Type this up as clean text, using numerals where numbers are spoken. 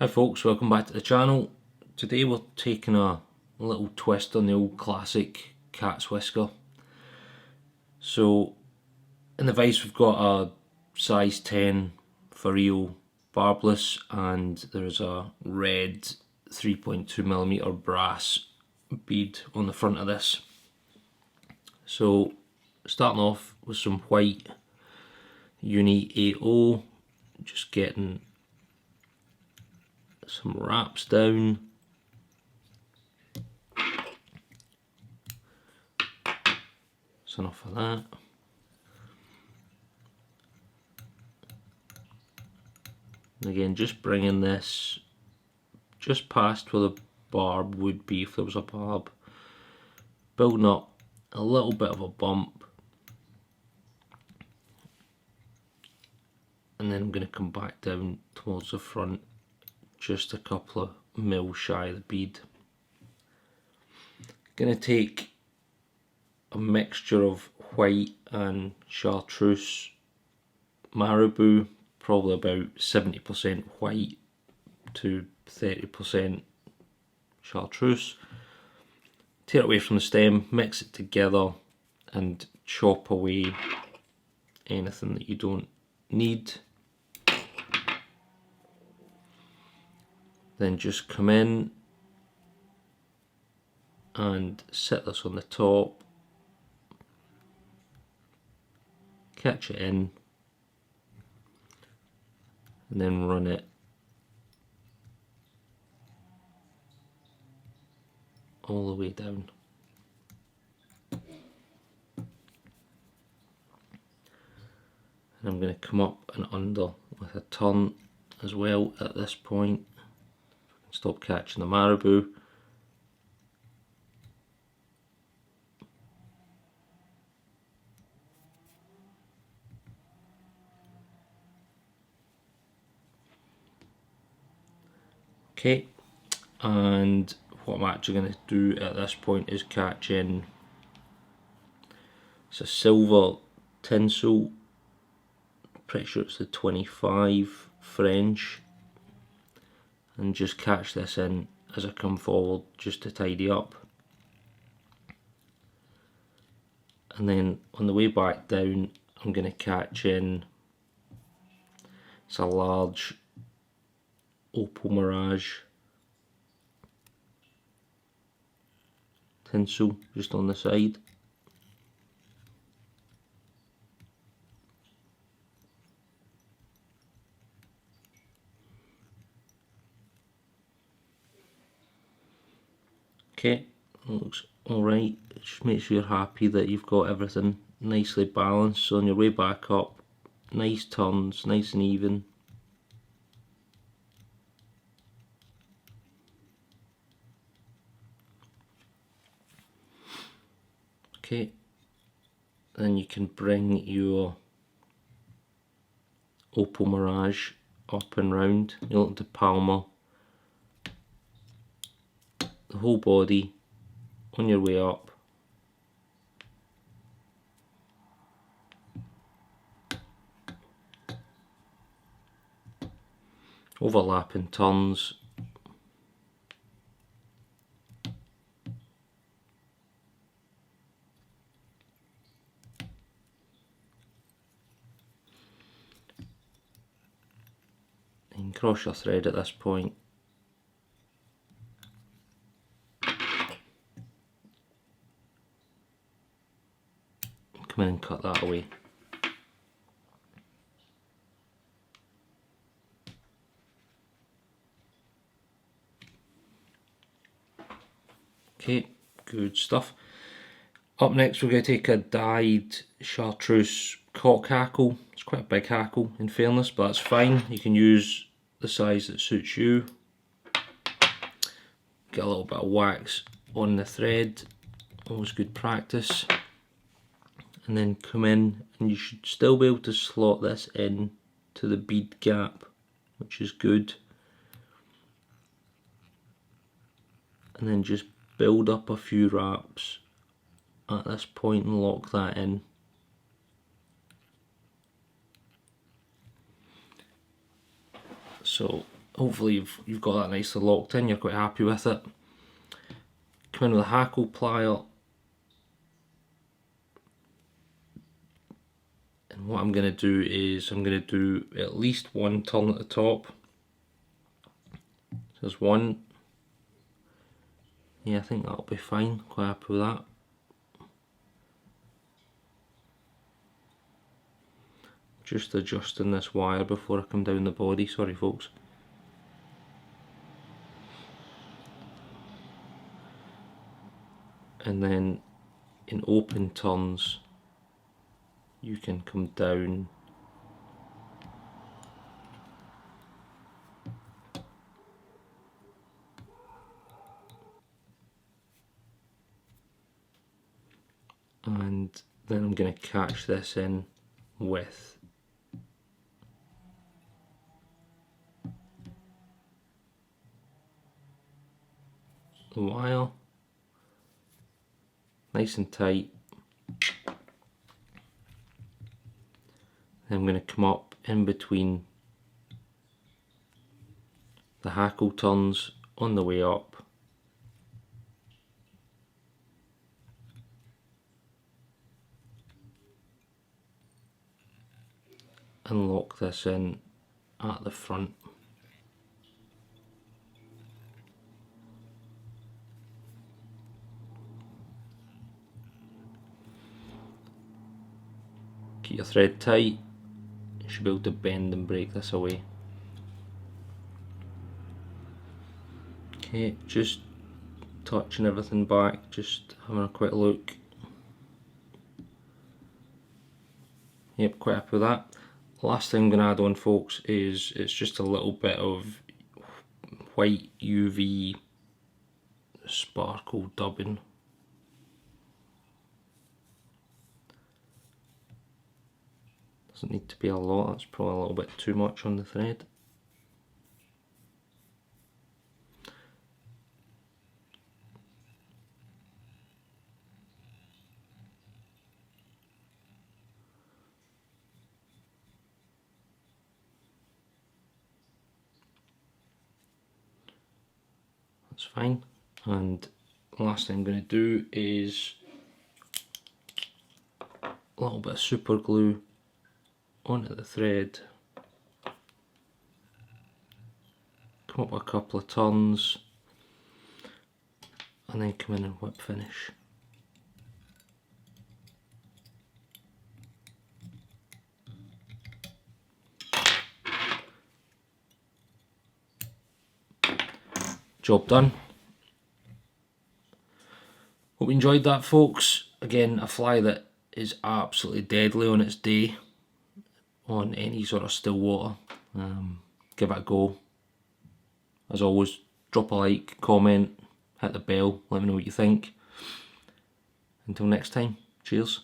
Hi folks, welcome back to the channel. Today we're taking a little twist on the old classic cat's whisker. So in the vise we've got a size 10 for real barbless, and there's a red 3.2mm brass bead on the front of this. So starting off with some white Uni 8O, just getting some wraps down. That's enough of that. And again, just bringing this just past where the barb would be if there was a barb, building up a little bit of a bump, and then I'm going to come back down towards the front just a couple of mil shy of the bead. Going to take a mixture of white and Chartreuse marabou, probably about 70% white to 30% Chartreuse. Tear it away from the stem, mix it together and chop away anything that you don't need. Then just come in and set this on the top, catch it in, and then run it all the way down. And I'm going to come up and under with a turn as well at this point. Stop catching the marabou. Okay, and what I'm actually going to do at this point is catch in, it's a silver tinsel, pretty sure it's the 25 French, and just catch this in as I come forward just to tidy up. And then on the way back down I'm going to catch in, it's a large Opal mirage tinsel just on the side. Okay, looks alright. Just make sure you're happy that you've got everything nicely balanced. So on your way back up, nice turns, nice and even. Okay, then you can bring your Opal mirage up and round. You're looking to palmer the whole body on your way up. Overlapping turns. And cross your thread at this point. Come in and cut that away. Okay, good stuff. Up next we're going to take a dyed Chartreuse cock hackle. It's quite a big hackle in fairness, but that's fine. You can use the size that suits you. Get a little bit of wax on the thread, always good practice. And then come in and you should still be able to slot this in to the bead gap, which is good. And then just build up a few wraps at this point and lock that in. So hopefully you've got that nicely locked in, you're quite happy with it. Come in with a Hackle plier, and what I'm going to do is I'm going to do at least one turn at the top. There's one. Yeah, I think that'll be fine, quite happy with that. Just adjusting this wire before I come down the body, sorry folks. And then in open turns you can come down and then I'm going to catch this in with the wire, nice and tight. Then I'm going to come up in between the Hackle turns on the way up, and lock this in at the front. Keep your thread tight, you should be able to bend and break this away. Okay, just touching everything back, just having a quick look. Yep, quite happy with that. Last thing I'm going to add on, folks, is it's just a little bit of white UV sparkle dubbing. Doesn't need to be a lot, that's probably a little bit too much on the thread. That's fine. And the last thing I'm going to do is a little bit of super glue onto the thread. Come up with a couple of turns and then come in and whip finish. Job done. Hope you enjoyed that, folks. Again, a fly that is absolutely deadly on its day on any sort of still water. Give it a go. As always, drop a like, comment, hit the bell, let me know what you think. Until next time, cheers.